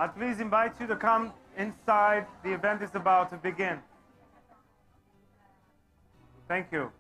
I'd please invite you to come inside. The event is about to begin. Thank you.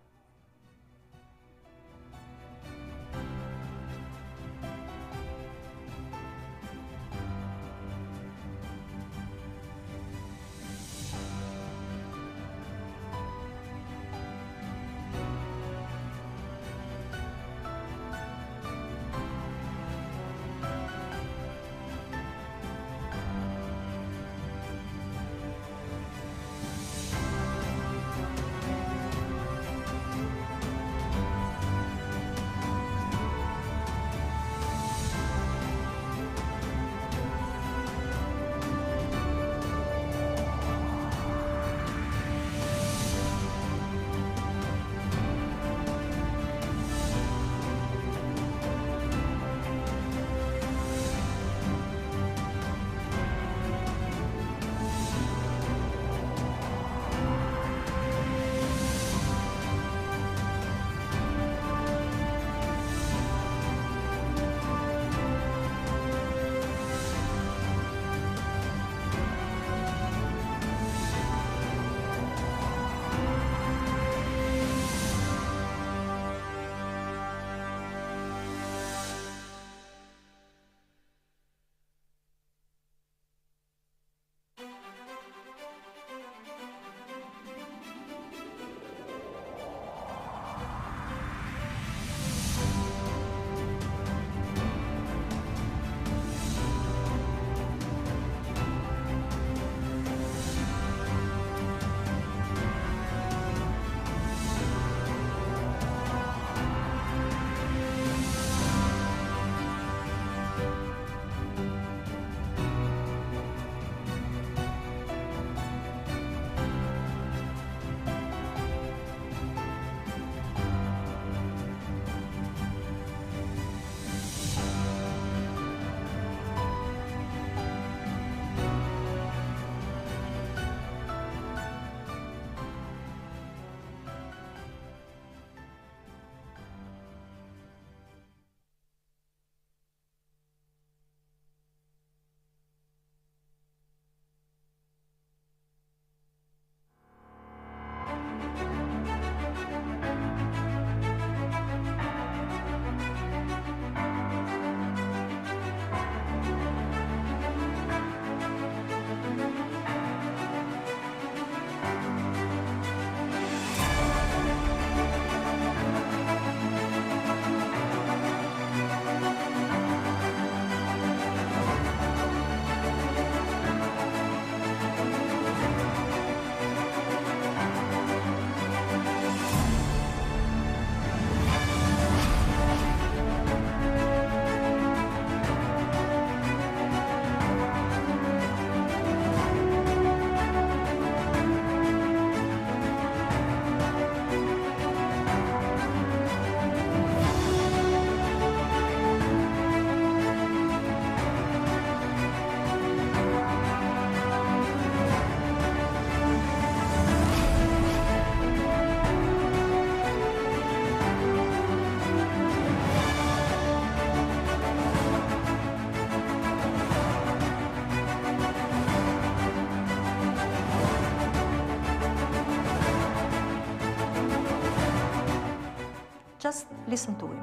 Just listen to him.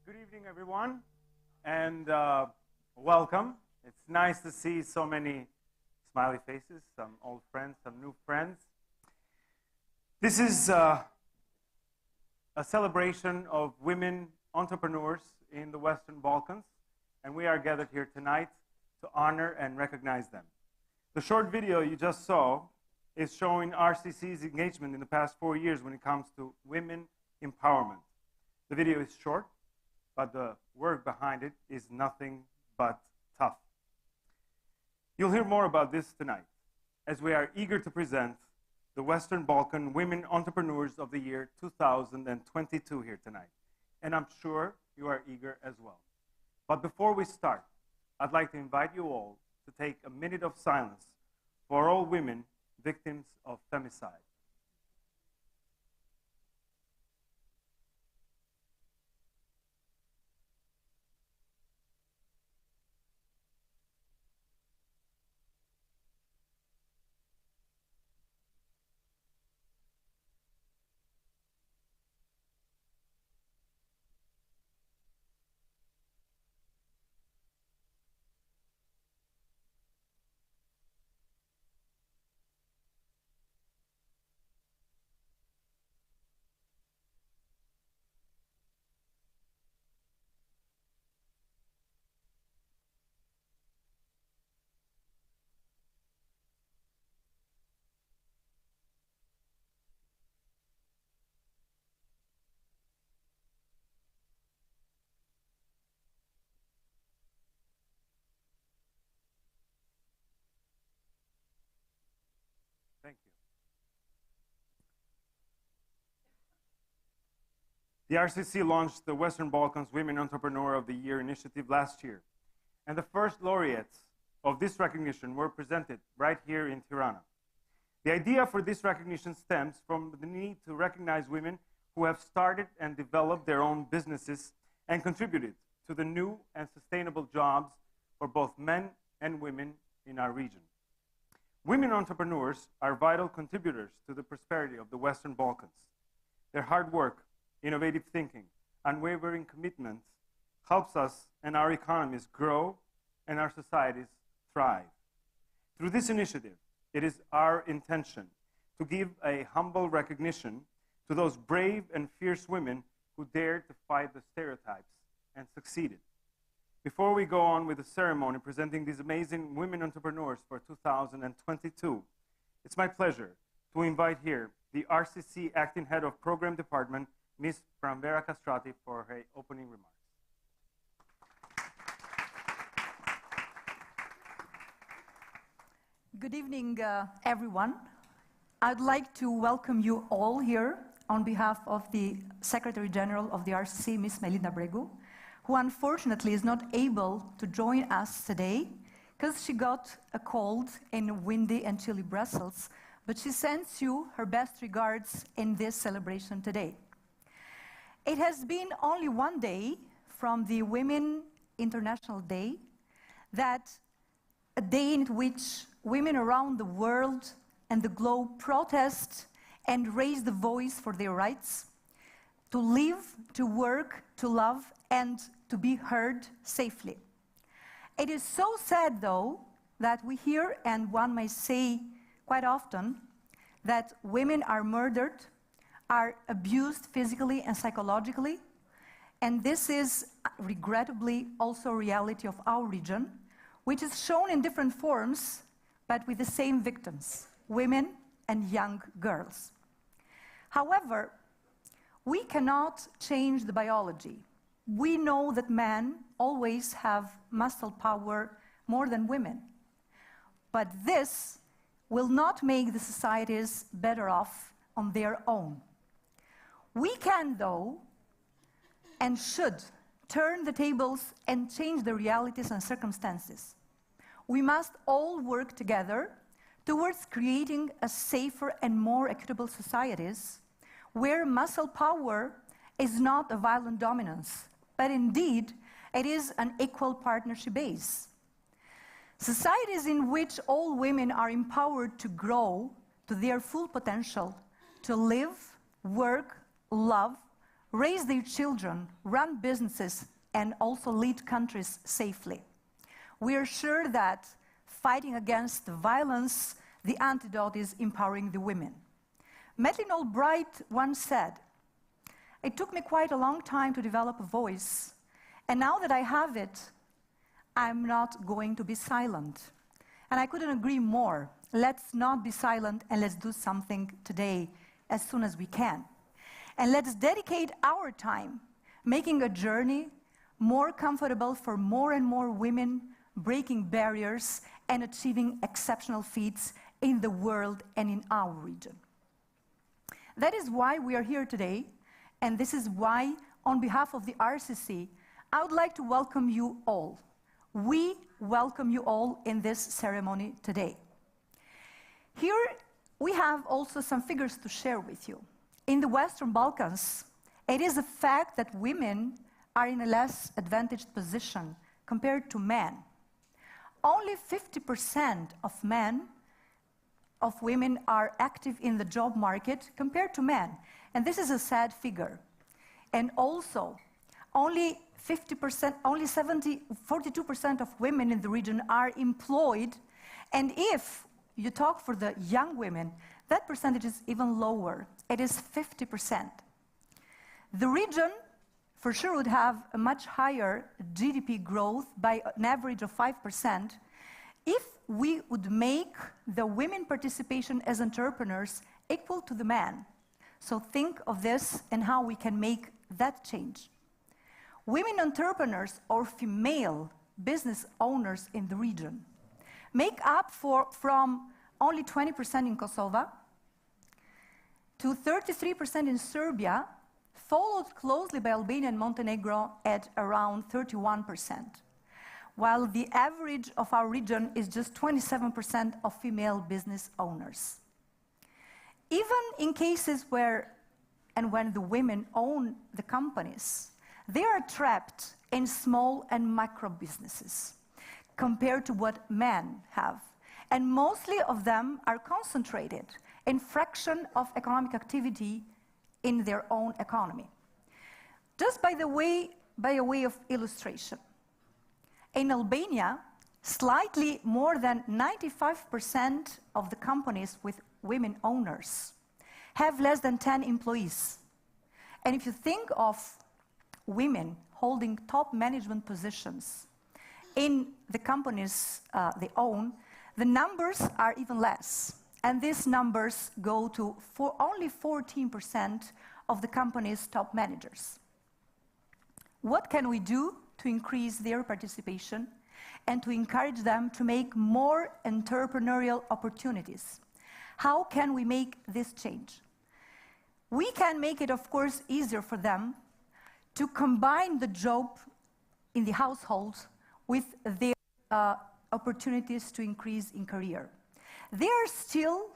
Good evening, everyone, and welcome. It's nice to see so many smiley faces, some old friends, some new friends. This is a celebration of women entrepreneurs in the Western Balkans, and we are gathered here tonight to honor and recognize them. The short video you just saw is showing RCC's engagement in the past 4 years when it comes to women empowerment. The video is short, but the work behind it is nothing but tough. You'll hear more about this tonight, as we are eager to present the Western Balkan Women Entrepreneurs of the Year 2022 here tonight. And I'm sure you are eager as well. But before we start, I'd like to invite you all to take a minute of silence for all women victims of femicide. Thank you. The RCC launched the Western Balkans Women Entrepreneur of the Year initiative last year, and the first laureates of this recognition were presented right here in Tirana. The idea for this recognition stems from the need to recognize women who have started and developed their own businesses and contributed to the new and sustainable jobs for both men and women in our region. Women entrepreneurs are vital contributors to the prosperity of the Western Balkans. Their hard work, innovative thinking, unwavering commitment helps us and our economies grow and our societies thrive. Through this initiative, it is our intention to give a humble recognition to those brave and fierce women who dared to fight the stereotypes and succeeded. Before we go on with the ceremony presenting these amazing women entrepreneurs for 2022, it's my pleasure to invite here the RCC Acting Head of Program Department, Ms. Pranvera Castrati, for her opening remarks. Good evening, everyone. I'd like to welcome you all here on behalf of the Secretary General of the RCC, Ms. Melinda Bregu, who unfortunately is not able to join us today because she got a cold in windy and chilly Brussels, but she sends you her best regards in this celebration today. It has been only one day from the Women International Day, that a day in which women around the world and the globe protest and raise the voice for their rights to live, to work, to love, and to be heard safely. It is so sad, though, that we hear, and one may say quite often, that women are murdered, are abused physically and psychologically, and this is regrettably also a reality of our region, which is shown in different forms, but with the same victims, women and young girls. However, we cannot change the biology. We know that men always have muscle power more than women, but this will not make the societies better off on their own. We can, though, and should, turn the tables and change the realities and circumstances. We must all work together towards creating a safer and more equitable societies where muscle power is not a violent dominance, but indeed it is an equal partnership base. Societies in which all women are empowered to grow to their full potential, to live, work, love, raise their children, run businesses, and also lead countries safely. We are sure that fighting against violence, the antidote is empowering the women. Madeleine Albright once said, "It took me quite a long time to develop a voice, and now that I have it, I'm not going to be silent." And I couldn't agree more. Let's not be silent, and let's do something today as soon as we can. And let's dedicate our time making a journey more comfortable for more and more women, breaking barriers and achieving exceptional feats in the world and in our region. That is why we are here today, and this is why, on behalf of the RCC, I would like to welcome you all. We welcome you all in this ceremony today. Here we have also some figures to share with you. In the Western Balkans, it is a fact that women are in a less advantaged position compared to men. Only 50% of women are active in the job market compared to men, and this is a sad figure. And also, only 42% of women in the region are employed, and if you talk for the young women, that percentage is even lower. It is 50%. The region for sure would have a much higher GDP growth by an average of 5% if we would make the women participation as entrepreneurs equal to the men. So think of this and how we can make that change. Women entrepreneurs or female business owners in the region make up from only 20% in Kosovo, to 33% in Serbia, followed closely by Albania and Montenegro at around 31%, while the average of our region is just 27% of female business owners. Even in cases where and when the women own the companies, they are trapped in small and micro businesses compared to what men have. And mostly of them are concentrated in fraction of economic activity in their own economy. Just by a way of illustration, in Albania, slightly more than 95% of the companies with women owners have less than 10 employees. And if you think of women holding top management positions in the companies they own, the numbers are even less. And these numbers go to only 14% of the company's top managers. What can we do to increase their participation and to encourage them to make more entrepreneurial opportunities? How can we make this change? We can make it, of course, easier for them to combine the job in the household with their opportunities to increase in career. They are still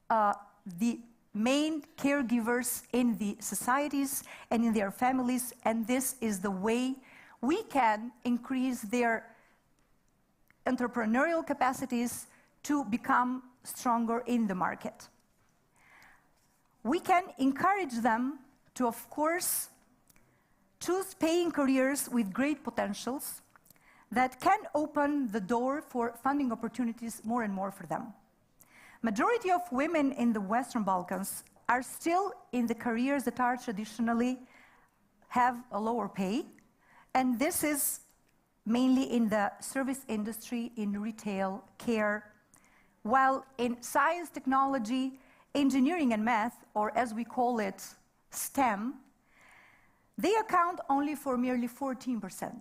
the main caregivers in the societies and in their families, and this is the way we can increase their entrepreneurial capacities to become stronger in the market. We can encourage them to, of course, choose paying careers with great potentials that can open the door for funding opportunities more and more for them. Majority of women in the Western Balkans are still in the careers that are traditionally have a lower pay, and this is mainly in the service industry, in retail, care, while in science, technology, engineering and math, or as we call it, STEM, they account only for merely 14%.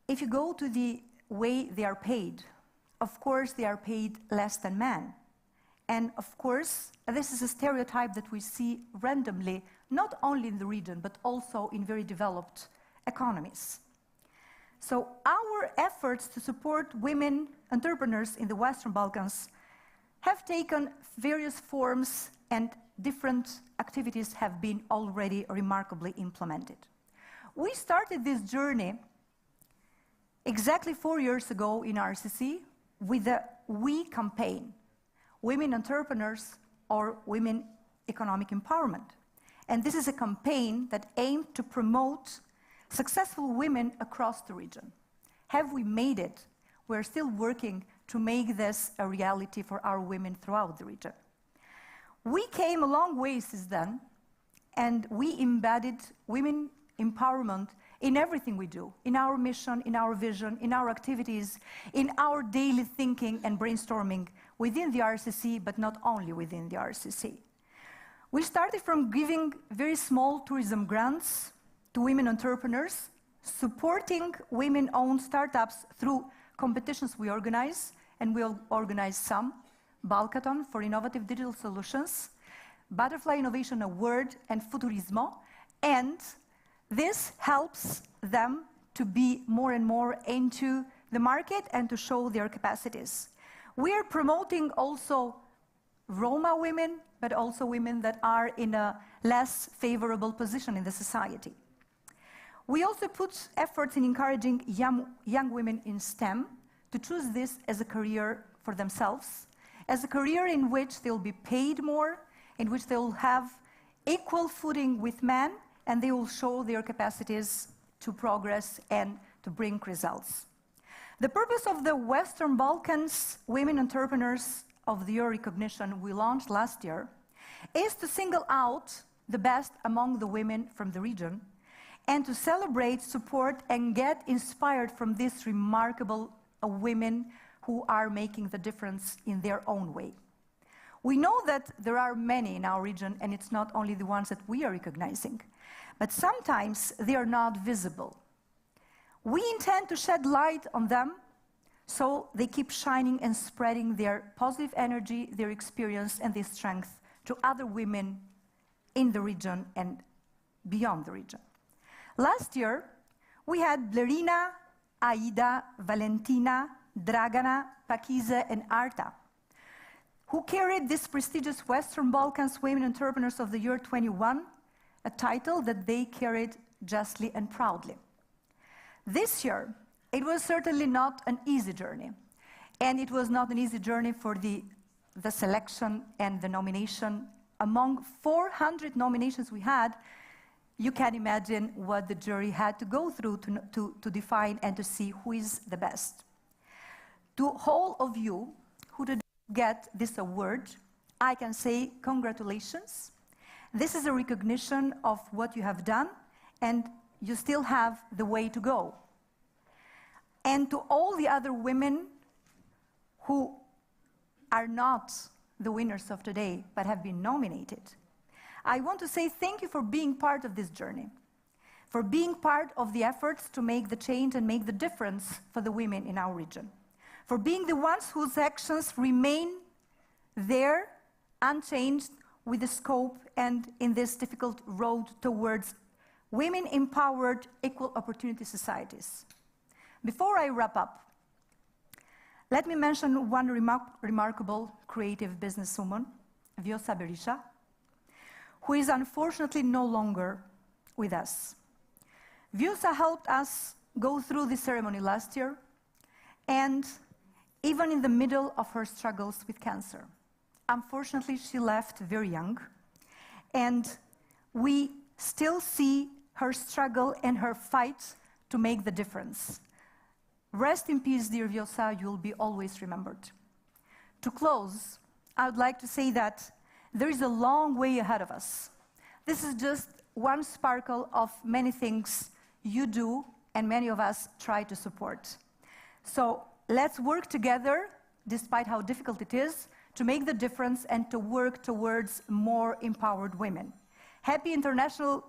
If you go to the way they are paid, of course they are paid less than men. And of course, this is a stereotype that we see randomly, not only in the region, but also in very developed economies. So our efforts to support women entrepreneurs in the Western Balkans have taken various forms, and different activities have been already remarkably implemented. We started this journey exactly 4 years ago in RCC with the WE campaign, Women Entrepreneurs or Women Economic Empowerment. And this is a campaign that aimed to promote successful women across the region. Have we made it? We're still working to make this a reality for our women throughout the region. We came a long way since then, and we embedded women empowerment in everything we do, in our mission, in our vision, in our activities, in our daily thinking and brainstorming within the RCC, but not only within the RCC. We started from giving very small tourism grants to women entrepreneurs, supporting women-owned startups through competitions we organize, and we'll organize some, Balkaton for innovative digital solutions, Butterfly Innovation Award, and Futurismo, and this helps them to be more and more into the market and to show their capacities. We are promoting also Roma women, but also women that are in a less favorable position in the society. We also put efforts in encouraging young women in STEM to choose this as a career for themselves, as a career in which they'll be paid more, in which they'll have equal footing with men, and they will show their capacities to progress and to bring results. The purpose of the Western Balkans Women Entrepreneurs of the Year recognition we launched last year is to single out the best among the women from the region and to celebrate, support, and get inspired from these remarkable women who are making the difference in their own way. We know that there are many in our region, and it's not only the ones that we are recognizing, but sometimes they are not visible. We intend to shed light on them So they keep shining and spreading their positive energy, their experience, and their strength to other women in the region and beyond the region. Last year, we had Blerina, Aida, Valentina, Dragana, Pakize, and Arta, who carried this prestigious Western Balkans Women Entrepreneurs of the Year 21, a title that they carried justly and proudly. This year, it was certainly not an easy journey, and it was not an easy journey for the selection and the nomination. Among 400 nominations we had, you can imagine what the jury had to go through to define and to see who is the best. To all of you who did get this award, I can say congratulations. This is a recognition of what you have done, and you still have the way to go. And to all the other women who are not the winners of today, but have been nominated, I want to say thank you for being part of this journey, for being part of the efforts to make the change and make the difference for the women in our region, for being the ones whose actions remain there, unchanged, with the scope and in this difficult road towards women-empowered, equal opportunity societies. Before I wrap up, let me mention one remarkable creative businesswoman, Vjosa Berisha, who is unfortunately no longer with us. Vjosa helped us go through the ceremony last year, and even in the middle of her struggles with cancer. Unfortunately, she left very young, and we still see her struggle and her fight to make the difference. Rest in peace, dear Vjosa, you'll be always remembered. To close, I would like to say that there is a long way ahead of us. This is just one sparkle of many things you do and many of us try to support. So let's work together, despite how difficult it is, to make the difference and to work towards more empowered women. Happy International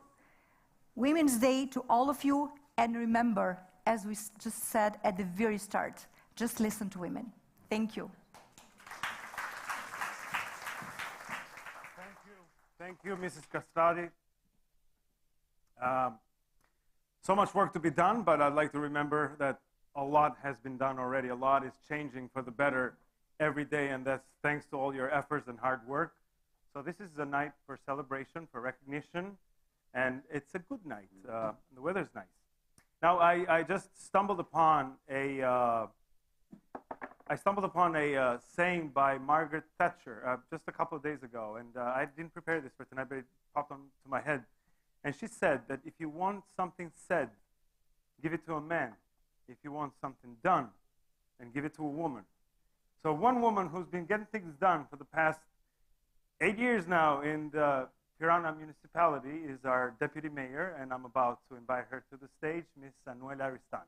Women's Day to all of you, and remember, as we just said at the very start, just listen to women. Thank you. Thank you, Mrs. Castrati. So much work to be done, but I'd like to remember that a lot has been done already. A lot is changing for the better every day, and that's thanks to all your efforts and hard work. So this is a night for celebration, for recognition, and it's a good night. The weather's nice. Now, I just stumbled upon a saying by Margaret Thatcher just a couple of days ago, and I didn't prepare this for tonight, but it popped onto my head. And she said that if you want something said, give it to a man. If you want something done, then give it to a woman. So one woman who's been getting things done for the past 8 years now in the Tirana municipality is our deputy mayor, and I'm about to invite her to the stage, Miss Anuela Ristani.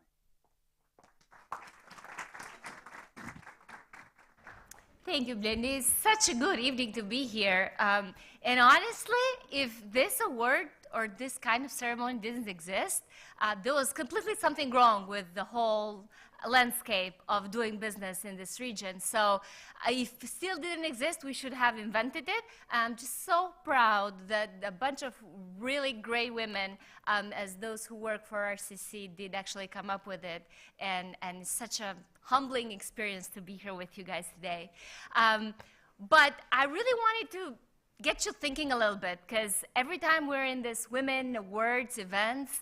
Thank you, Blendi. It's such a good evening to be here. And honestly, if this award or this kind of ceremony didn't exist, there was completely something wrong with the whole landscape of doing business in this region. So if it still didn't exist, we should have invented it. I'm just so proud that a bunch of really great women, as those who work for RCC, did actually come up with it. And it's such a humbling experience to be here with you guys today. But I really wanted to get you thinking a little bit, because every time we're in this women awards events,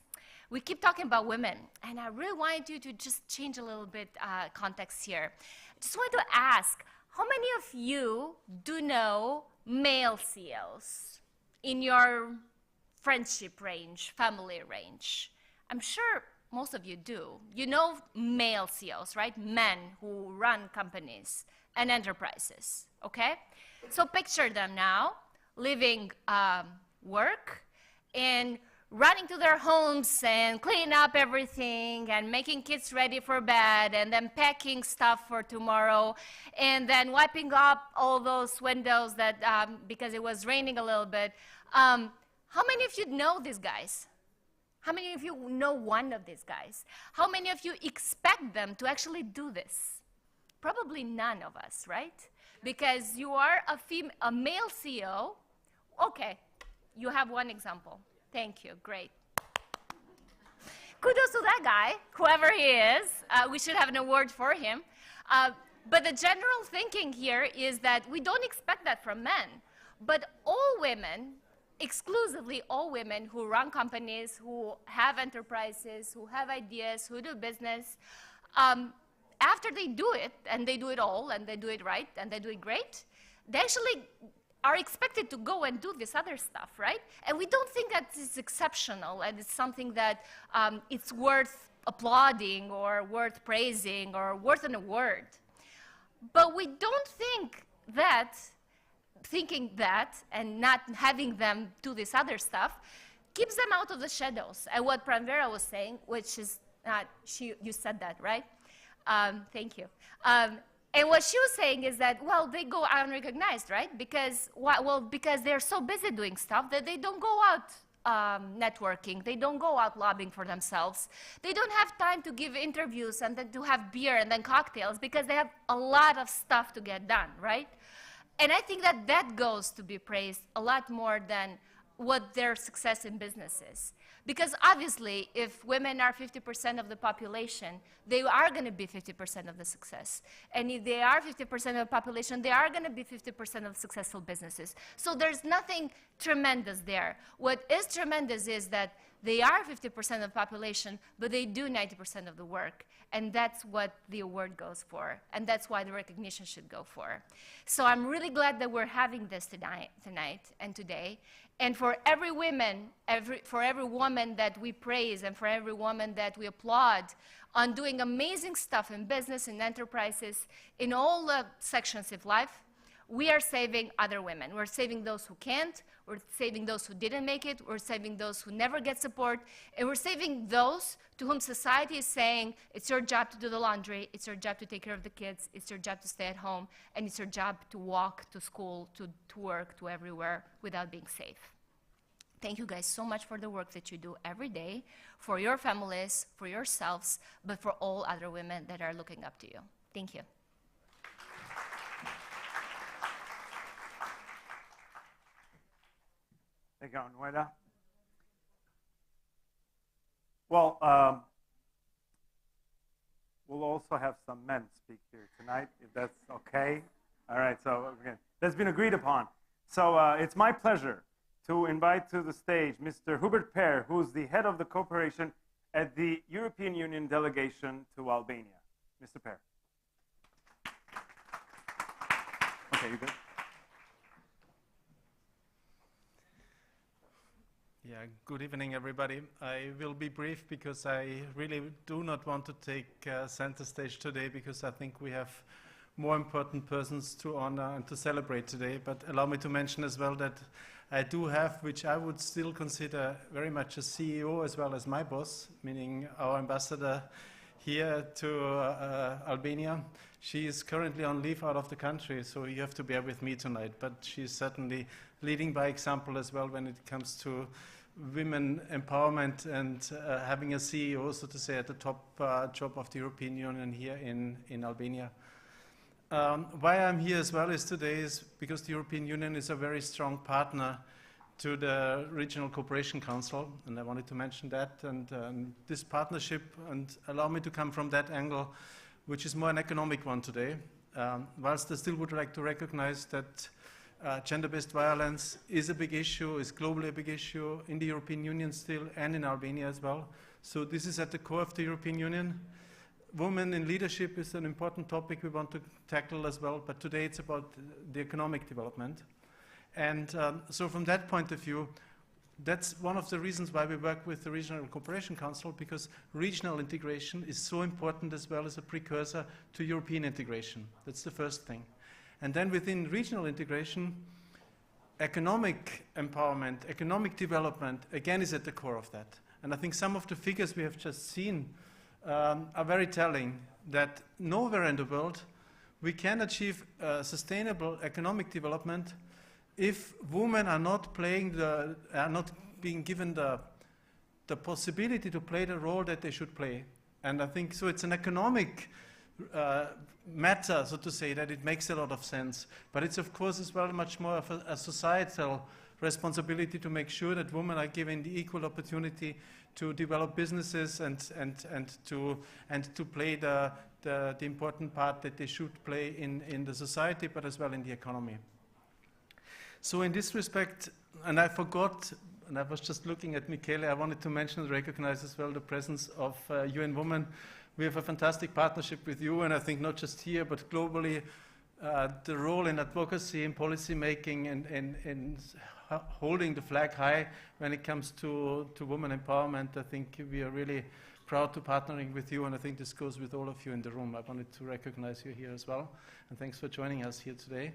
we keep talking about women, and I really wanted you to just change a little bit context here. Just wanted to ask, how many of you do know male CEOs in your friendship range, family range? I'm sure most of you do. You know male CEOs, right? Men who run companies and enterprises, okay? So picture them now, leaving work and running to their homes and cleaning up everything and making kids ready for bed and then packing stuff for tomorrow and then wiping up all those windows that because it was raining a little bit. How many of you know these guys? How many of you know one of these guys? How many of you expect them to actually do this? Probably none of us, right? Because you are a male CEO. Okay, you have one example. Thank you, great. Kudos to that guy, whoever he is. We should have an award for him. But the general thinking here is that we don't expect that from men. But all women, exclusively all women who run companies, who have enterprises, who have ideas, who do business, after they do it, and they do it all, and they do it right, and they do it great, they actually are expected to go and do this other stuff, right? And we don't think that it's exceptional, and it's something that it's worth applauding, or worth praising, or worth an award. But we don't think that, thinking that, and not having them do this other stuff, keeps them out of the shadows. And what Pranvera was saying, which is, you said that, right? Thank you. And what she was saying is that, well, they go unrecognized, right? Because, well, because they're so busy doing stuff that they don't go out networking. They don't go out lobbying for themselves. They don't have time to give interviews and then to have beer and then cocktails because they have a lot of stuff to get done, right? And I think that that goes to be praised a lot more than what their success in business is. Because obviously, if women are 50% of the population, they are going to be 50% of the success. And if they are 50% of the population, they are going to be 50% of successful businesses. So there's nothing tremendous there. What is tremendous is that they are 50% of the population, but they do 90% of the work. And that's what the award goes for. And that's why the recognition should go for. So I'm really glad that we're having this tonight and today. And for every woman, for every woman that we praise and for every woman that we applaud on doing amazing stuff in business, in enterprises, in all the sections of life, we are saving other women. We're saving those who can't. We're saving those who didn't make it. We're saving those who never get support. And we're saving those to whom society is saying, it's your job to do the laundry, it's your job to take care of the kids, it's your job to stay at home, and it's your job to walk to school, to work, to everywhere without being safe. Thank you guys so much for the work that you do every day, for your families, for yourselves, but for all other women that are looking up to you. Thank you. Thank you, Noeda. Well, we'll also have some men speak here tonight, if that's okay. All right, so again, that's been agreed upon. So it's my pleasure to invite to the stage Mr. Hubert Per, who's the head of the cooperation at the European Union delegation to Albania. Mr. Per. Okay, you good? Yeah, good evening, everybody. I will be brief because I really do not want to take center stage today because I think we have more important persons to honor and to celebrate today. But allow me to mention as well that I do have, which I would still consider very much a CEO as well as my boss, meaning our ambassador here to Albania. She is currently on leave out of the country, so you have to bear with me tonight. But she's certainly leading by example as well when it comes to women empowerment and having a CEO, so to say, at the top job of the European Union here in Albania. Why I'm here as well today is because the European Union is a very strong partner to the Regional Cooperation Council, and I wanted to mention that. And this partnership, and allow me to come from that angle, which is more an economic one today, whilst I still would like to recognize that gender-based violence is a big issue, is globally a big issue in the European Union still, and in Albania as well. So this is at the core of the European Union. Women in leadership is an important topic we want to tackle as well, but today it's about the economic development. And so from that point of view, that's one of the reasons why we work with the Regional Cooperation Council, because regional integration is so important as well as a precursor to European integration. That's the first thing. And then within regional integration, economic empowerment, economic development, again, is at the core of that. And I think some of the figures we have just seen are very telling that nowhere in the world we can achieve sustainable economic development if women are not being given the possibility to play the role that they should play. And I think so it's an economic matter, so to say, that it makes a lot of sense. But it's of course as well much more of a societal responsibility to make sure that women are given the equal opportunity to develop businesses and to play the important part that they should play in the society, but as well in the economy. So in this respect, and I forgot, and I was just looking at Michele, I wanted to mention and recognize as well the presence of UN Women. We have a fantastic partnership with you, and I think not just here, but globally, the role in advocacy and policy making and holding the flag high when it comes to women empowerment. I think we are really proud to partnering with you, and I think this goes with all of you in the room. I wanted to recognize you here as well, and thanks for joining us here today.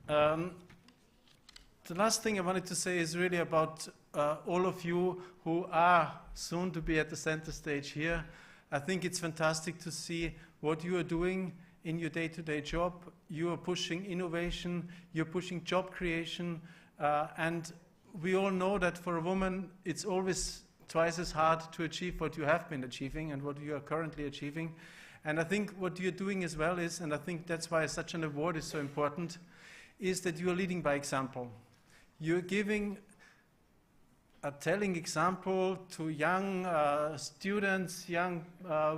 The last thing I wanted to say is really about all of you who are soon to be at the center stage here. I think it's fantastic to see what you are doing in your day-to-day job. You are pushing innovation, you're pushing job creation, and we all know that for a woman it's always twice as hard to achieve what you have been achieving and what you are currently achieving. And I think what you're doing as well is, and I think that's why such an award is so important, is that you are leading by example. You're giving a telling example to young students, young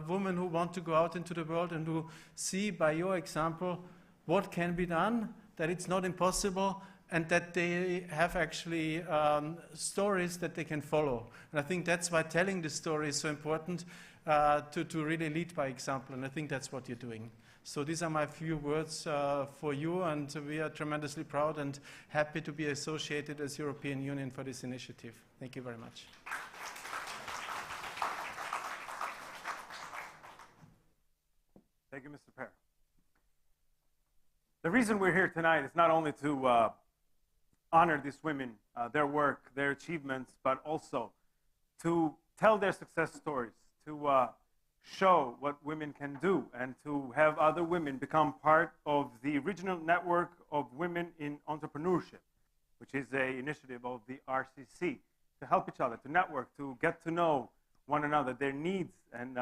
women who want to go out into the world and who see by your example what can be done, that it's not impossible, and that they have actually stories that they can follow. And I think that's why telling the story is so important, to really lead by example, and I think that's what you're doing. So these are my few words for you, and we are tremendously proud and happy to be associated as European Union for this initiative. Thank you very much. Thank you, Mr. Per. The reason we're here tonight is not only to honor these women, their work, their achievements, but also to tell their success stories, to show what women can do, and to have other women become part of the regional network of women in entrepreneurship, which is an initiative of the RCC, to help each other, to network, to get to know one another, their needs, and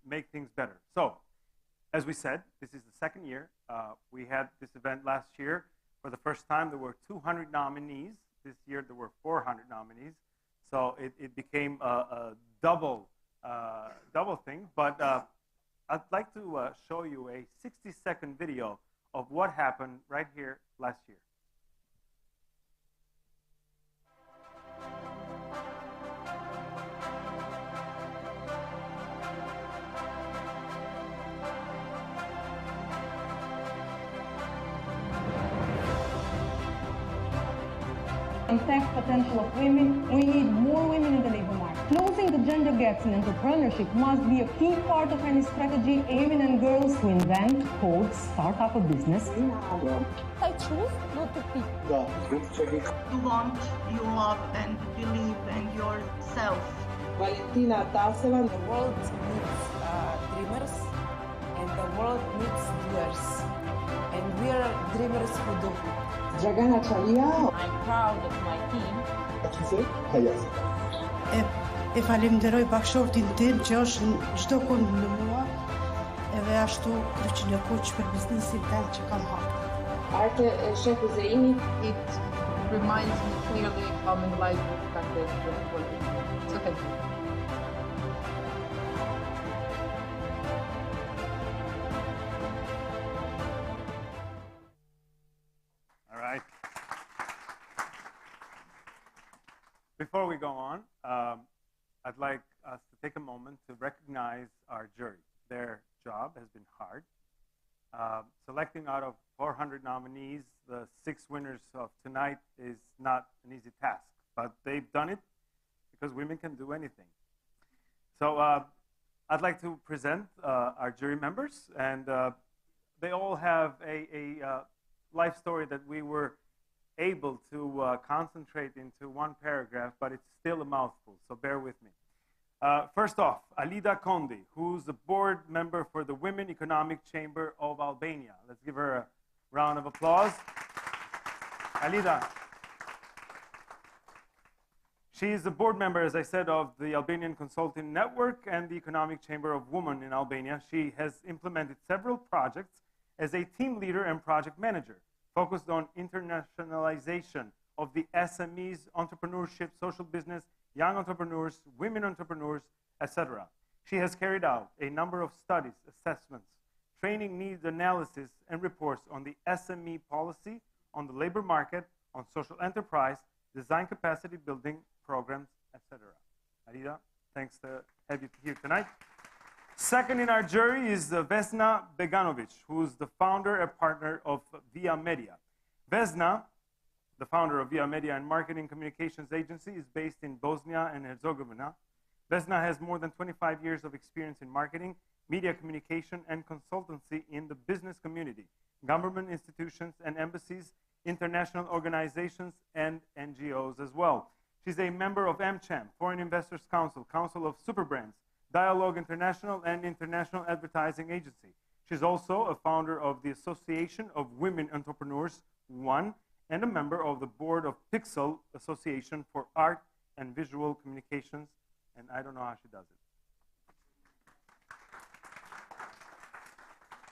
make things better. So, as we said, this is the second year. We had this event last year. For the first time, there were 200 nominees. This year, there were 400 nominees. So it became a double thing. But I'd like to show you a 60-second video of what happened right here last year. Untapped potential of women, we need more women in the labor market. Closing the gender gaps in entrepreneurship must be a key part of any strategy aiming at girls to invent, code, start up a business. I choose not to pick. You want, you love, and believe in yourself. Valentina Taseva. The world needs dreamers, and the world needs doers. And we are dreamers who do. Dragana Chalia. I'm proud of my team. E falenderoj bashkëshortin tim që është çdo kund në mua, edhe ashtu kryqin e kuq për biznesin tim që kam hapur. Arte e Shehu Zeini. It reminds me clearly how my life was back then. So thank you. Before we go on, I'd like us to take a moment to recognize our jury. Their job has been hard. Selecting out of 400 nominees, the 6 winners of tonight is not an easy task, but they've done it because women can do anything. So I'd like to present our jury members, and they all have a life story that we were able to concentrate into one paragraph, but it's still a mouthful, so bear with me. First off, Alida Kondi, who's the board member for the Women Economic Chamber of Albania. Let's give her a round of applause. Alida. She is a board member, as I said, of the Albanian Consulting Network and the Economic Chamber of Women in Albania. She has implemented several projects as a team leader and project manager, focused on internationalization of the SMEs, entrepreneurship, social business, young entrepreneurs, women entrepreneurs, etc. She has carried out a number of studies, assessments, training needs analysis, and reports on the SME policy, on the labor market, on social enterprise, design capacity building programs, etc. Arida, thanks to have you here tonight. Second in our jury is Vesna Beganovic, who's the founder and partner of Via Media. Vesna, the founder of Via Media and Marketing Communications Agency, is based in Bosnia and Herzegovina. Vesna has more than 25 years of experience in marketing, media communication, and consultancy in the business community, government institutions and embassies, international organizations, and NGOs as well. She's a member of AmCham, Foreign Investors Council, Council of Superbrands, Dialogue International, and International Advertising Agency. She's also a founder of the Association of Women Entrepreneurs, ONE, and a member of the board of Pixel Association for Art and Visual Communications, and I don't know how she does it.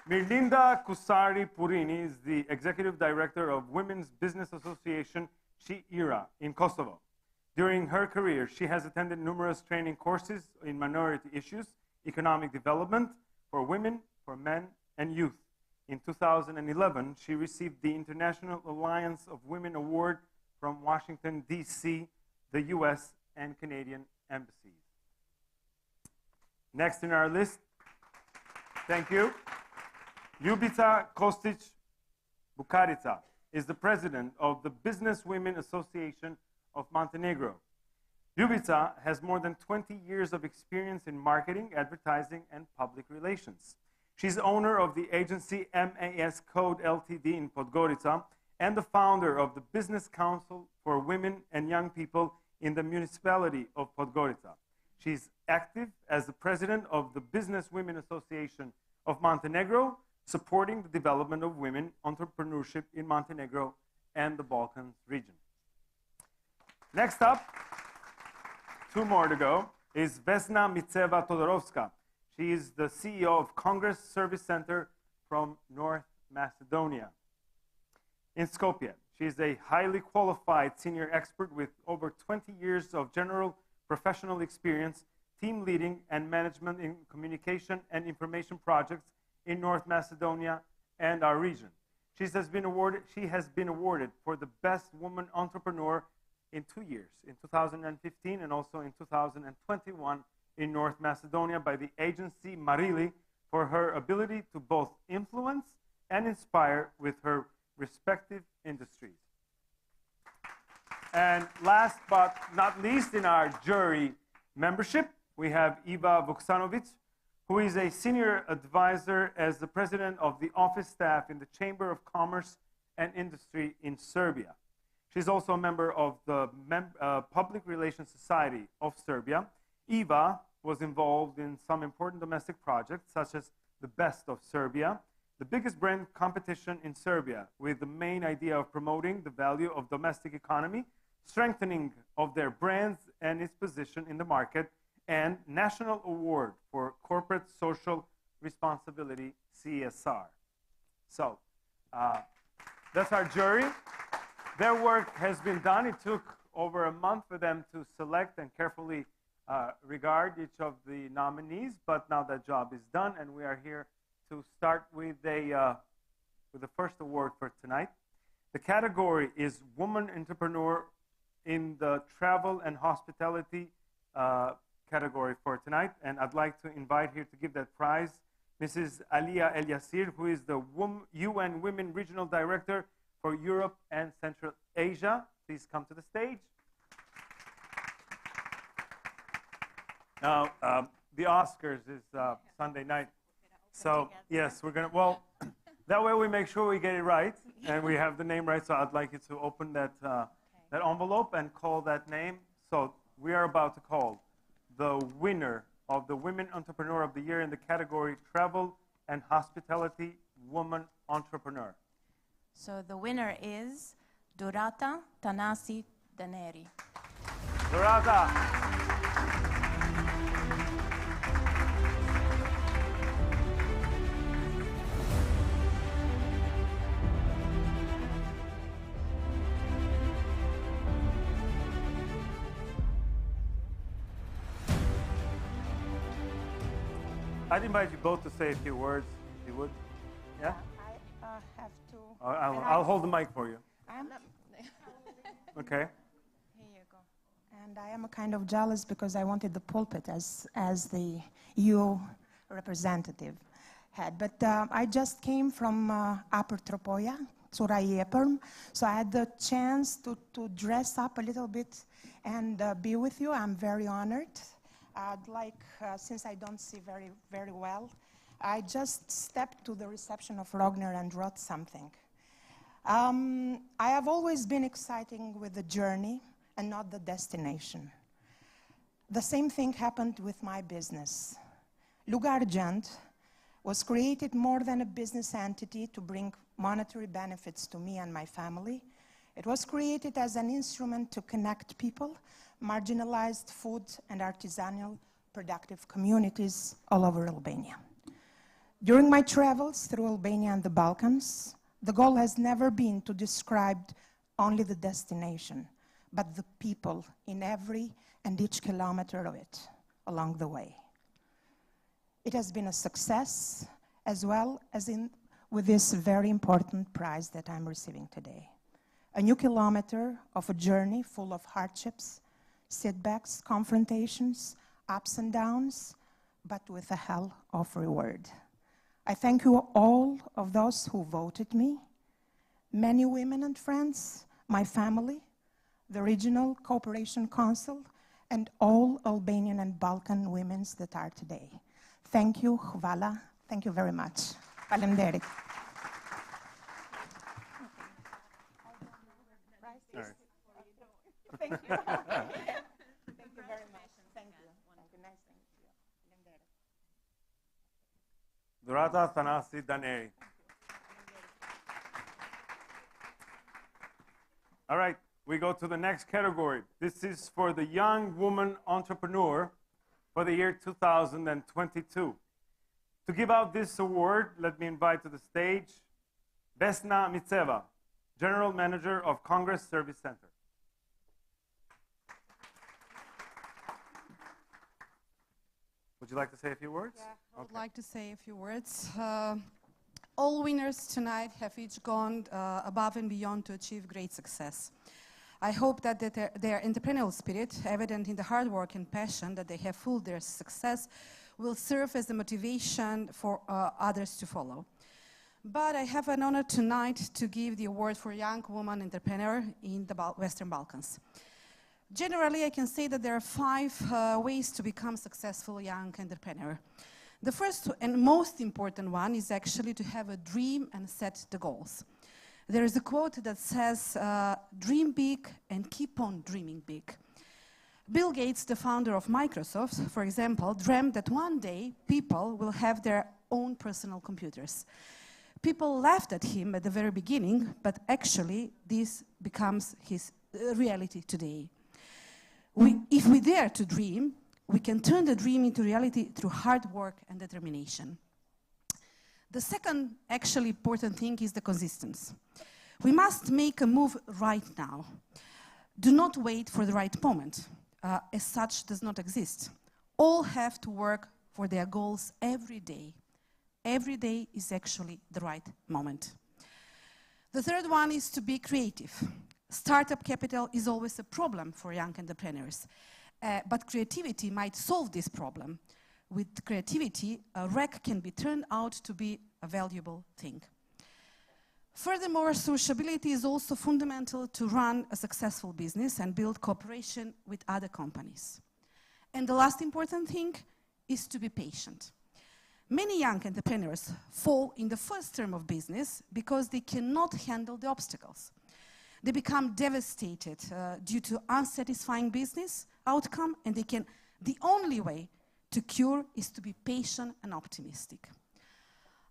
Mirlinda Kusari Purini is the Executive Director of Women's Business Association, Shehu, in Kosovo. During her career, she has attended numerous training courses in minority issues, economic development for women, for men, and youth. In 2011, she received the International Alliance of Women Award from Washington, D.C., the U.S., and Canadian embassies. Next in our list, thank you, Ljubica Kostić Bukarica is the president of the Business Women Association of Montenegro. Ljubica has more than 20 years of experience in marketing, advertising, and public relations. She's owner of the agency MAS Code Ltd in Podgorica and the founder of the Business Council for Women and Young People in the municipality of Podgorica. She's active as the president of the Business Women Association of Montenegro, supporting the development of women entrepreneurship in Montenegro and the Balkans region. Next up, two more to go, is Vesna Miceva Todorovska. She is the CEO of Congress Service Center from North Macedonia in Skopje. She is a highly qualified senior expert with over 20 years of general professional experience, team leading and management in communication and information projects in North Macedonia and our region. She has been awarded for the Best Woman Entrepreneur in 2 years, in 2015 and also in 2021 in North Macedonia by the agency Marili for her ability to both influence and inspire with her respective industries. And last but not least in our jury membership, we have Iva Vuksanovic, who is a senior advisor as the president of the office staff in the Chamber of Commerce and Industry in Serbia. She's also a member of the Public Relations Society of Serbia. Eva was involved in some important domestic projects, such as the Best of Serbia, the biggest brand competition in Serbia, with the main idea of promoting the value of domestic economy, strengthening of their brands and its position in the market, and National Award for Corporate Social Responsibility, CSR. So, that's our jury. Their work has been done. It took over a month for them to select and carefully regard each of the nominees, but now that job is done, and we are here to start with the first award for tonight. The category is Woman Entrepreneur in the Travel and Hospitality category for tonight, and I'd like to invite here to give that prize Mrs. Alia El Yassir, who is the UN Women Regional Director for Europe and Central Asia. Please come to the stage. Now, the Oscars is Sunday night. So, yes, we're going to, well, that way we make sure we get it right and we have the name right. So I'd like you to open that, that envelope and call that name. So we are about to call the winner of the Women Entrepreneur of the Year in the category Travel and Hospitality Woman Entrepreneur. So the winner is Dhurata Thanasi Daneri. Dhurata. I'd invite you both to say a few words, if you would. Yeah? I have to. I'll hold the mic for you. Okay. Here you go. And I am kind of jealous because I wanted the pulpit as the EU representative had. But I just came from Upper Tropoja, Cura, so I had the chance to dress up a little bit and be with you. I'm very honored. I'd like, since I don't see very well, I just stepped to the reception of Rogner and wrote something. I have always been exciting with the journey and not the destination. The same thing happened with my business. Lugargent was created more than a business entity to bring monetary benefits to me and my family. It was created as an instrument to connect people, marginalized food and artisanal productive communities all over Albania. During my travels through Albania and the Balkans, the goal has never been to describe only the destination, but the people in every and each kilometer of it along the way. It has been a success, as well as with this very important prize that I'm receiving today. A new kilometer of a journey full of hardships, setbacks, confrontations, ups and downs, but with a hell of reward. I thank you all of those who voted me, many women and friends, my family, the Regional Cooperation Council, and all Albanian and Balkan women that are today. Thank you, hvala. Thank you very much. Faleminderit. Thank you. Thank you very much. Thank you. Thank you. Nice to meet you. Dhurata, Thanasi, Daneri. All right, we go to the next category. This is for the young woman entrepreneur for the year 2022. To give out this award, let me invite to the stage Vesna Mitseva, General Manager of Congress Service Center. Would you like to say a few words? Yeah, I would like to say a few words. All winners tonight have each gone above and beyond to achieve great success. I hope that their entrepreneurial spirit, evident in the hard work and passion that they have fueled their success, will serve as a motivation for others to follow. But I have an honor tonight to give the award for Young Woman Entrepreneur in the Western Balkans. Generally, I can say that there are 5 ways to become a successful young entrepreneur. The first and most important one is actually to have a dream and set the goals. There is a quote that says, dream big and keep on dreaming big. Bill Gates, the founder of Microsoft, for example, dreamt that one day people will have their own personal computers. People laughed at him at the very beginning, but actually this becomes his reality today. If we dare to dream, we can turn the dream into reality through hard work and determination. The second actually important thing is the consistency. We must make a move right now. Do not wait for the right moment. As such, does not exist. All have to work for their goals every day. Every day is actually the right moment. The third one is to be creative. Startup capital is always a problem for young entrepreneurs, but creativity might solve this problem. With creativity, a wreck can be turned out to be a valuable thing. Furthermore, sociability is also fundamental to run a successful business and build cooperation with other companies. And the last important thing is to be patient. Many young entrepreneurs fall in the first term of business because they cannot handle the obstacles. They become devastated due to unsatisfying business outcome, and the only way to cure is to be patient and optimistic.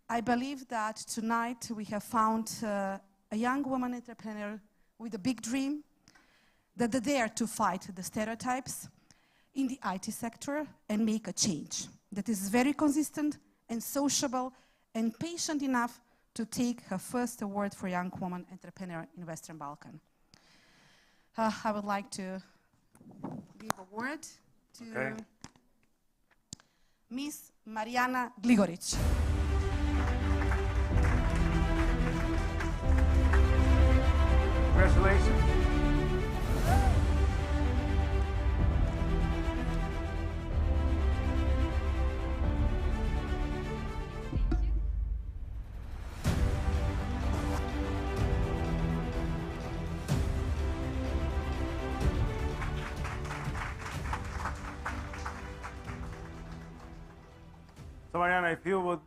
I believe that tonight we have found a young woman entrepreneur with a big dream, that they dare to fight the stereotypes in the IT sector and make a change that is very consistent and sociable and patient enough to take her first award for young woman entrepreneur in Western Balkan. I would like to give a word to Miss Marijana Gligoric. Congratulations. So Marijana, if you would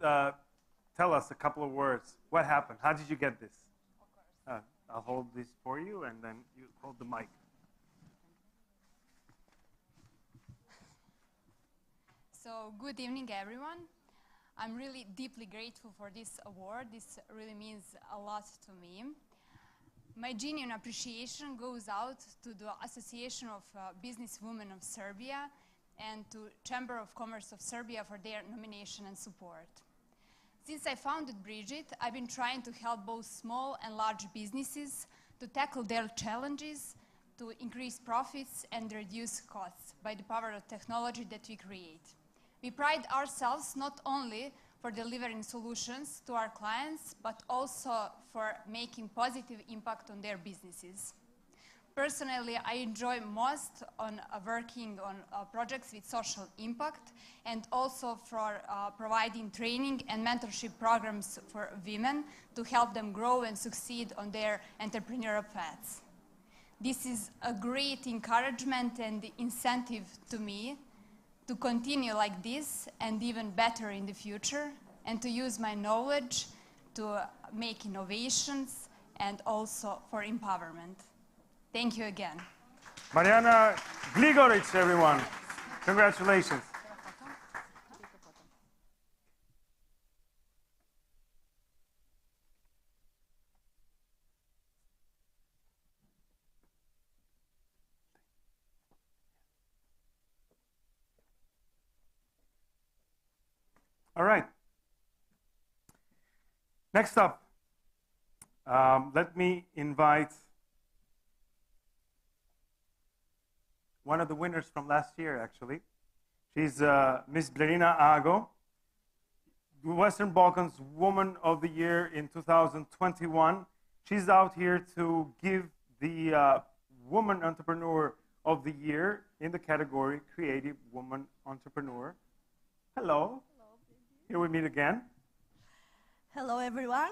tell us a couple of words, what happened? How did you get this? Of course. I'll hold this for you, and then you hold the mic. So, good evening, everyone. I'm really deeply grateful for this award. This really means a lot to me. My genuine appreciation goes out to the Association of Businesswomen of Serbia and to Chamber of Commerce of Serbia for their nomination and support. Since I founded Bridget, I've been trying to help both small and large businesses to tackle their challenges, to increase profits and reduce costs by the power of technology that we create. We pride ourselves not only for delivering solutions to our clients, but also for making positive impact on their businesses. Personally, I enjoy most on working on projects with social impact and also for providing training and mentorship programs for women to help them grow and succeed on their entrepreneurial paths. This is a great encouragement and incentive to me to continue like this and even better in the future and to use my knowledge to make innovations and also for empowerment. Thank you again. Marijana Gligoric, everyone. Congratulations. All right. Next up, let me invite one of the winners from last year, actually. She's Miss Blerina Ago, Western Balkans Woman of the Year in 2021. She's out here to give the Woman Entrepreneur of the Year in the category Creative Woman Entrepreneur. Hello. Here we meet again. Hello, everyone.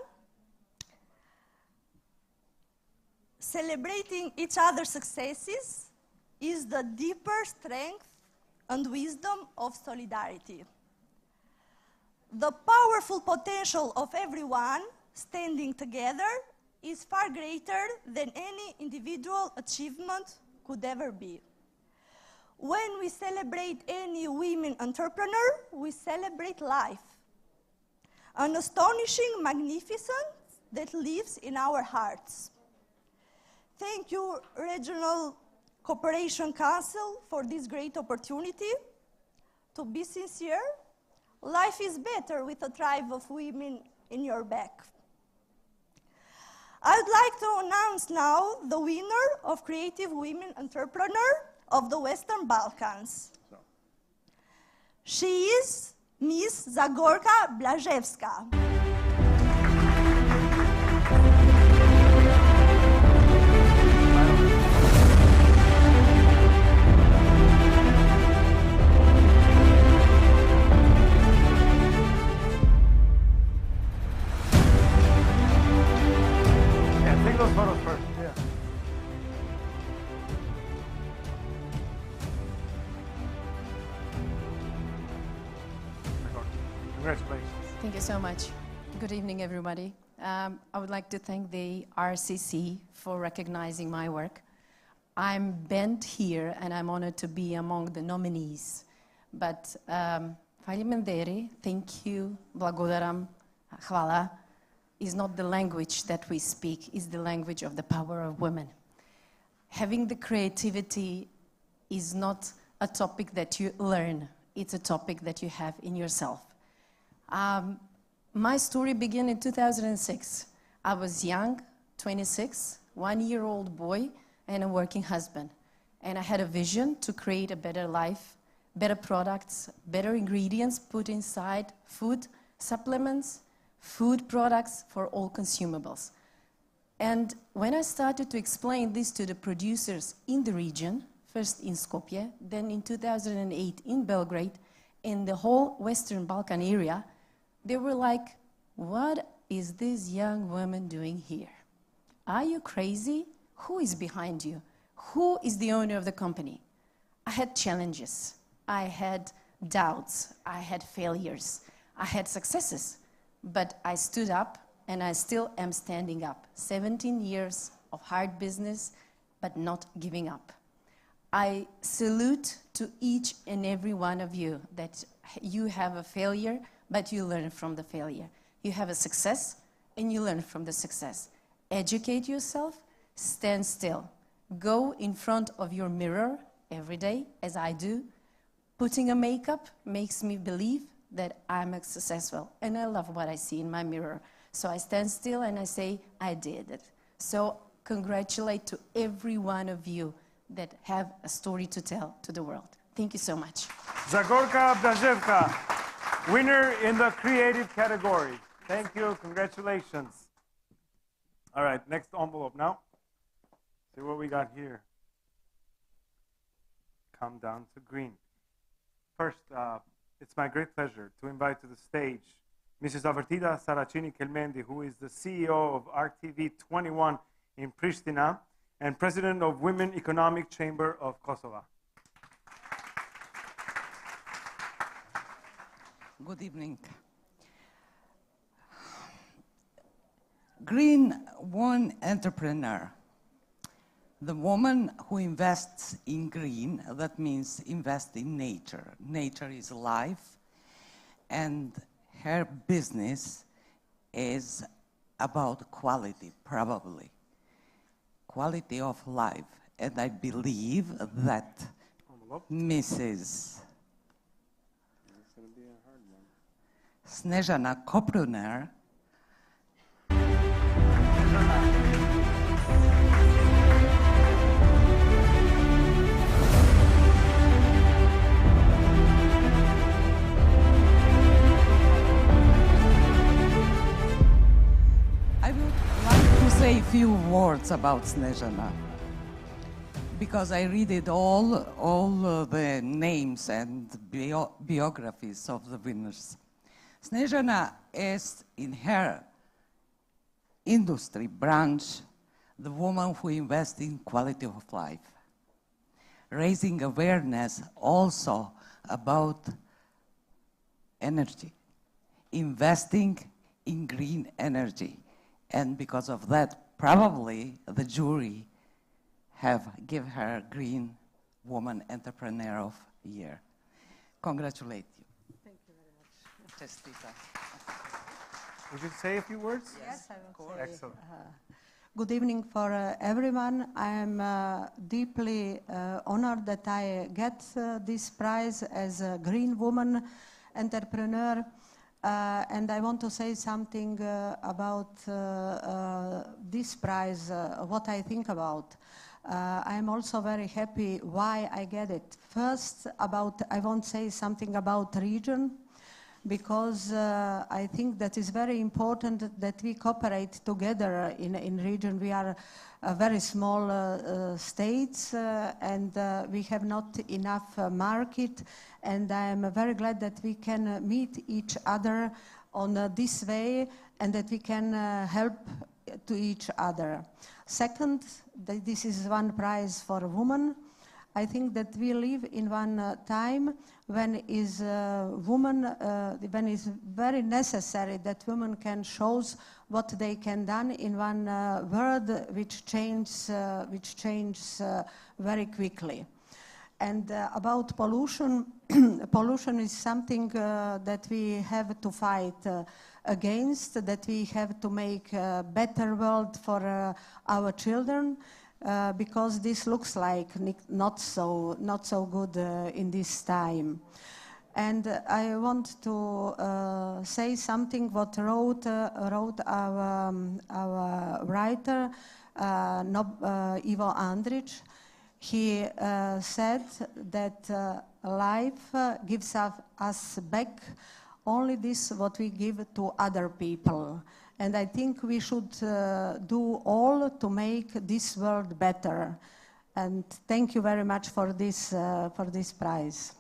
Celebrating each other's successes is the deeper strength and wisdom of solidarity. The powerful potential of everyone standing together is far greater than any individual achievement could ever be. When we celebrate any women entrepreneur, we celebrate life, an astonishing magnificence that lives in our hearts. Thank you, Regional Cooperation Council, for this great opportunity. To be sincere, life is better with a tribe of women in your back. I'd like to announce now the winner of Creative Women Entrepreneur of the Western Balkans. She is Miss Zagorka Blazevska. Congratulations. Thank you so much. Good evening, everybody. I would like to thank the RCC for recognizing my work. I'm bent here, and I'm honored to be among the nominees. But Daneri, thank you, blagodaram, hvala, is not the language that we speak, it's the language of the power of women. having the creativity is not a topic that you learn, it's a topic that you have in yourself. My story began in 2006. I was young, 26, one-year-old boy, and a working husband. And I had a vision to create a better life, better products, better ingredients put inside food, supplements, food products for all consumables. And when I started to explain this to the producers in the region, first in Skopje, then in 2008 in Belgrade, in the whole Western Balkan area, they were like, what is this young woman doing here? Are you crazy? Who is behind you? Who is the owner of the company? I had challenges. I had doubts. I had failures. I had successes. But I stood up, and I still am standing up. 17 years of hard business, but not giving up. I salute to each and every one of you that you have a failure, but you learn from the failure. You have a success, and you learn from the success. Educate yourself, stand still. Go in front of your mirror every day, as I do. Putting a makeup makes me believe that I'm successful, and I love what I see in my mirror. So I stand still and I say, I did it. So congratulate to every one of you that have a story to tell to the world. Thank you so much. Zagorka Blazevska, winner in the creative category. Thank you, congratulations. All right, next envelope now. See what we got here. Come down to green. First, it's my great pleasure to invite to the stage Mrs. Avertida Saracini-Kelmendi, who is the CEO of RTV 21 in Pristina and President of Women Economic Chamber of Kosovo. Good evening. Green woman entrepreneur. The woman who invests in green, that means invest in nature. Nature is life, and her business is about quality, probably. Quality of life. And I believe that Mrs. Snjezana Köpruner I would like to say a few words about Snjezana, because I read it all the names and biographies of the winners. Snjezana is, in her industry branch, the woman who invests in quality of life, raising awareness also about energy, investing in green energy. And because of that, probably the jury have given her Green Woman Entrepreneur of the Year. Congratulate you. Thank you very much. Čestita. Would you say a few words? Yes, I will say. Excellent. Good evening for everyone. I am deeply honored that I get this prize as a Green Woman Entrepreneur. And I want to say something about this prize, what I think about. I am also very happy why I get it. First, I want to say something about region, because I think that is very important that we cooperate together in region. We are very small states and we have not enough market, and I am very glad that we can meet each other on this way and that we can help to each other. Second, this is one prize for a woman. I think that we live in one time when is when it's very necessary that women can show what they can done in one world which changes very quickly. And about pollution, pollution is something that we have to fight against, that we have to make a better world for our children. because this looks like not so good in this time. And I want to say something what wrote our writer, Ivo Andrić. He said that life gives us back only this what we give to other people. And I think we should do all to make this world better. And thank you very much for this prize.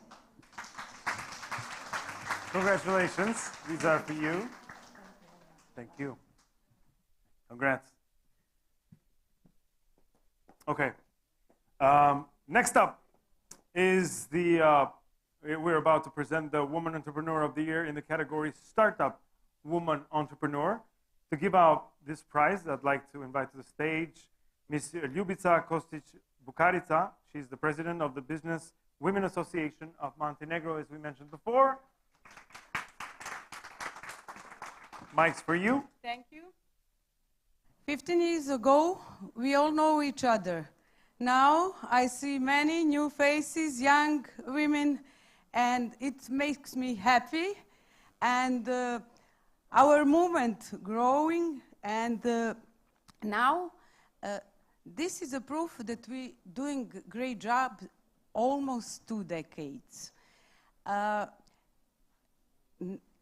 Congratulations. These are for you. Thank you. Congrats. Okay. Next up is we're about to present the Woman Entrepreneur of the Year in the category Startup Woman Entrepreneur. To give out this prize, I'd like to invite to the stage Ms. Ljubica Kostić-Bukarica. She's the president of the Business Women Association of Montenegro, as we mentioned before. Mike's for you. Thank you. 15 years ago, we all know each other. Now I see many new faces, young women, and it makes me happy. And our movement growing, and now this is a proof that we're doing a great job almost 2 decades. I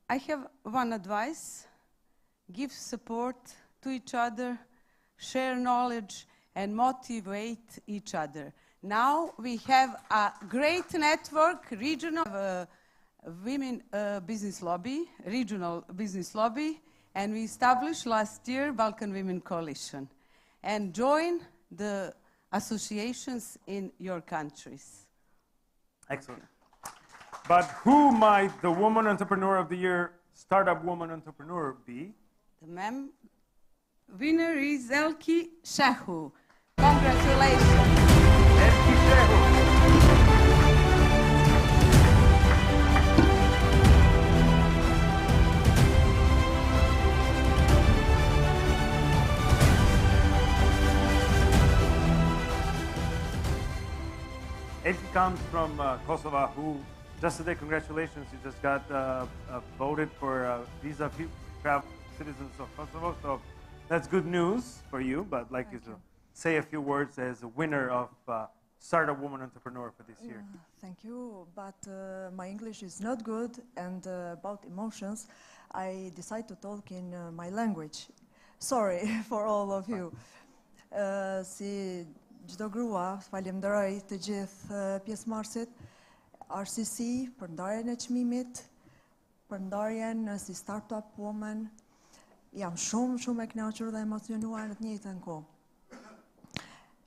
have one advice: give support to each other, share knowledge, and motivate each other. Now we have a great network, regional women business lobby, regional business lobby, and we established last year Balkan Women Coalition, and join the associations in your countries. Excellent. But who might the Woman Entrepreneur of the Year, Startup Woman Entrepreneur be? The winner is Elki Shehu. Congratulations. Elki Shehu. Elki comes from Kosovo, who just today, congratulations, you just got voted for visa-free travel citizens of Kosovo, so that's good news for you, but I'd like you to say a few words as a winner of Startup Woman Entrepreneur for this year. Thank you, but my English is not good, and about emotions, I decide to talk in my language. Sorry for all of you. Si çdo grua, falenderoj të gjithë pjesëmarrësit, RCC për ndarjen e çmimit, për ndarjen si Startup Woman. Jam shumë e kënaqur dhe emocionuar në të njëjtën kohë.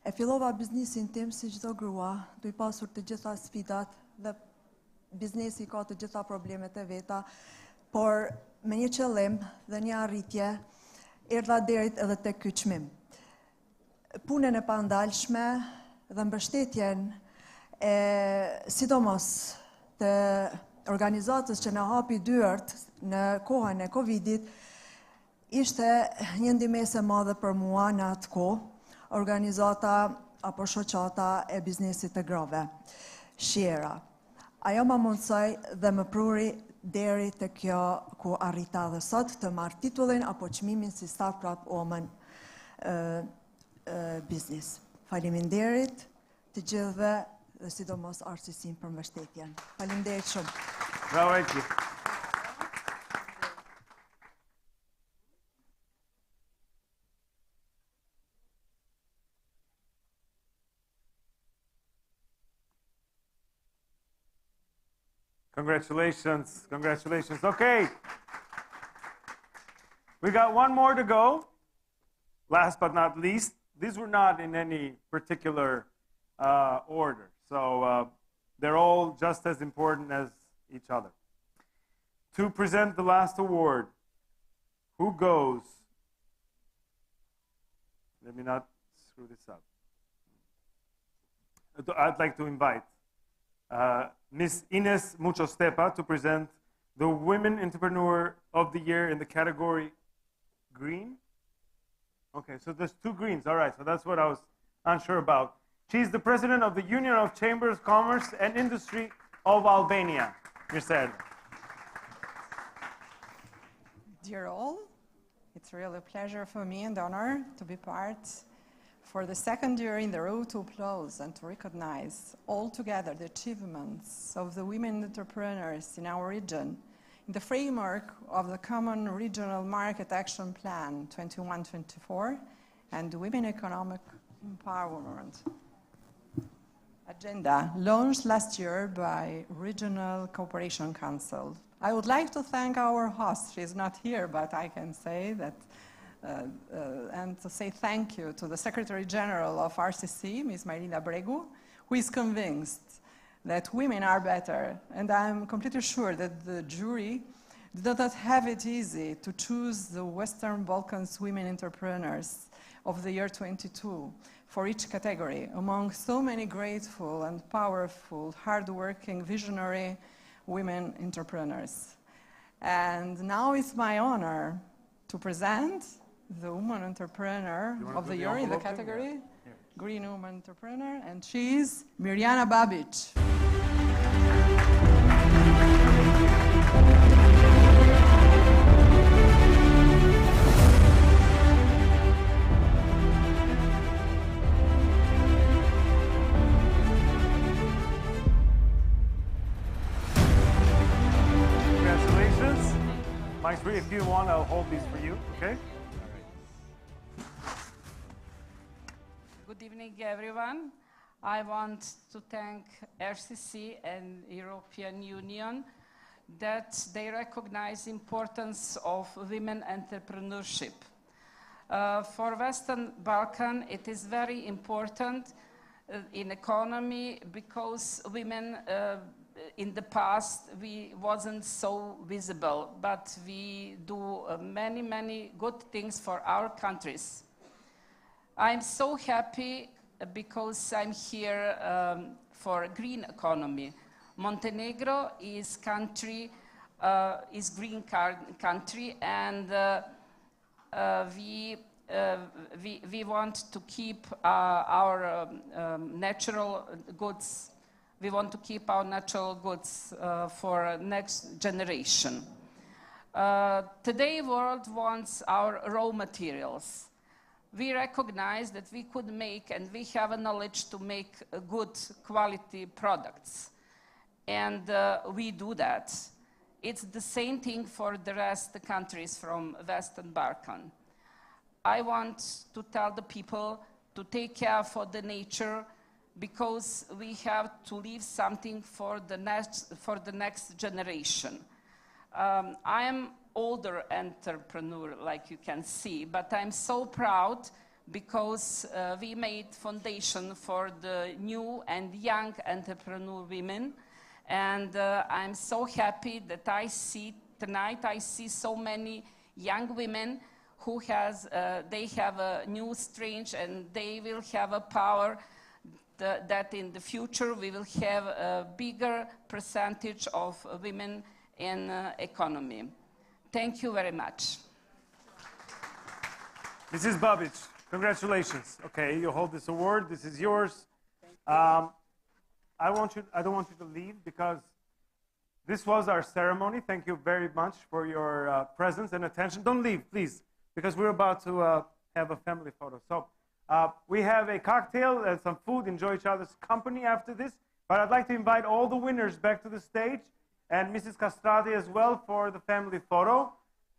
E fillova biznesin tim si çdo grua, duke pasur të gjitha sfidat dhe biznesi ka të gjitha problemet e veta, por me një qëllim dhe një arritje erdha deri edhe tek ky çmim. Punën e pandalshme dhe mbështetjen sidomos të organizatës që na hapi dyert në kohën e Covidit, ishte një ndihmëse e madhe për mua në atë kohë, organizata apo shoqata e biznesit të grave, Shiera. Ajo më mundsoi dhe më pruri deri te kjo ku arrita dhe sot të marr titullin apo çmimin si Startup Woman Business. Faleminderit të gjithëve dhe sidomos RCC-n për mbështetjen. Faleminderit shumë. Bravo, Elki. Congratulations, congratulations. Okay. We got one more to go. Last but not least, these were not in any particular order. So they're all just as important as each other. To present the last award, who goes? Let me not screw this up. I'd like to invite Ms. Ines Muchostepa to present the Women Entrepreneur of the Year in the category Green. Okay, so there's two greens. All right, so that's what I was unsure about. She's the president of the Union of Chambers, Commerce and Industry of Albania. Mirjana. Dear all, it's really a pleasure for me and honor to be part for the second year in the road to applause and to recognize all together the achievements of the women entrepreneurs in our region in the framework of the Common Regional Market Action Plan 21-24 and the Women Economic Empowerment Agenda launched last year by Regional Cooperation Council. I would like to thank our host. She's not here, but I can say that and to say thank you to the Secretary General of RCC, Ms. Melinda Bregu, who is convinced that women are better. And I'm completely sure that the jury did not have it easy to choose the Western Balkans women entrepreneurs of the year 22 for each category, among so many grateful and powerful, hardworking, visionary women entrepreneurs. And now it's my honor to present the Woman Entrepreneur of the Year in the category, Green Woman Entrepreneur, and she's Mirjana Babic. Congratulations. Maestri, if you want, I'll hold these for you, okay? Good evening, everyone. I want to thank RCC and European Union that they recognize the importance of women entrepreneurship. For Western Balkan, it is very important in economy because women in the past we wasn't so visible, but we do many, many good things for our countries. I'm so happy because I'm here for green economy. Montenegro is country, is green country, and we want to keep our natural goods. We want to keep our natural goods for next generation. Today, world wants our raw materials. We recognize that we could make and we have a knowledge to make good quality products. And we do that. It's the same thing for the rest of the countries from Western Balkan. I want to tell the people to take care for the nature because we have to leave something for the next generation. I am older entrepreneur, like you can see, but I'm so proud because we made foundation for the new and young entrepreneur women, and I'm so happy that I see tonight, I see so many young women who they have a new strength and they will have a power that in the future we will have a bigger percentage of women in economy. Thank you very much. Mrs. Babic, congratulations. Okay, you hold this award. This is yours. I don't want you to leave because this was our ceremony. Thank you very much for your presence and attention. Don't leave, please, because we're about to have a family photo. So we have a cocktail and some food. Enjoy each other's company after this. But I'd like to invite all the winners back to the stage, and Mrs. Castrati as well for the family photo.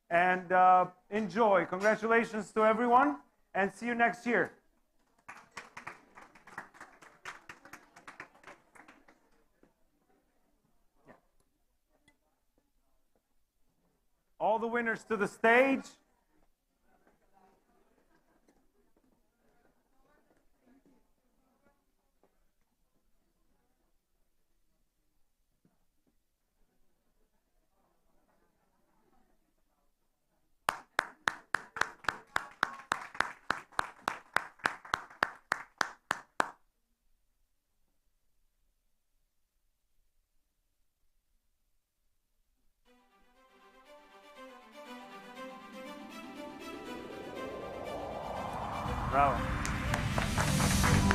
And enjoy. Congratulations to everyone, and see you next year. All the winners to the stage. Bravo. Thank you.